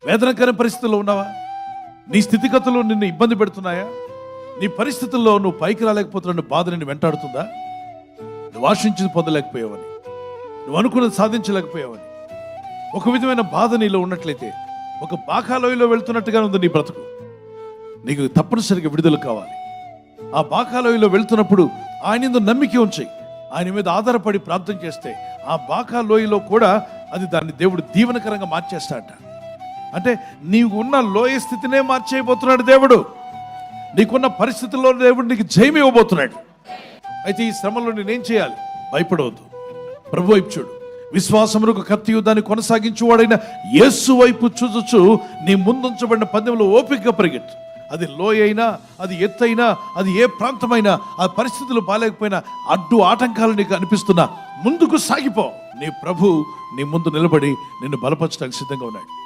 వేదనకర పరిస్థితుల్లో ఉన్నావా? నీ స్థితిగతులు నిన్ను ఇబ్బంది పెడుతున్నాయా? నీ పరిస్థితుల్లో నువ్వు పైకి రాలేకపోతున్న బాధ నిన్ను వెంటాడుతుందా? నువ్వు ఆశించి పొందలేకపోయావని, నువ్వు అనుకున్నది సాధించలేకపోయావని, ఒక విధమైన బాధ నీలో ఉన్నట్లయితే, ఒక బాకాలోయలో వెళ్తున్నట్టుగా ఉంది నీ బ్రతుకు. నీకు తప్పనిసరిగా విడుదల కావాలి. ఆ బాకాలోయలో వెళ్తున్నప్పుడు ఆయన మీద నమ్మిక ఉంచి, ఆయన మీద ఆధారపడి ప్రార్థన చేస్తే ఆ బాకాలోయలో కూడా అది దాన్ని దేవుడు దీవెనకరంగా మార్చేస్తాడట. అంటే నీకు ఉన్న లోయ స్థితినే మార్చేయబోతున్నాడు దేవుడు. నీకున్న పరిస్థితుల్లో దేవుడు నీకు జయం ఇవ్వబోతున్నాడు. అయితే ఈ శ్రమలో నేనేం చేయాలి? భయపడవద్దు. ప్రభు వైపు చూడు. విశ్వాసమునకు కర్తయు దాన్ని కొనసాగించువాడైన యేసు వైపు చూచుచు నీ ముందుంచబడిన పందెంలో ఓపికగా పరిగెత్తు. అది లోయ అయినా, అది ఎత్తైనా, అది ఏ ప్రాంతమైనా, ఆ పరిస్థితులు బాలేకపోయినా, అడ్డు ఆటంకాలు నీకు అనిపిస్తున్నా ముందుకు సాగిపో. నీ ప్రభు నీ ముందు నిలబడి నిన్ను బలపరచడానికి సిద్ధంగా ఉన్నాడు.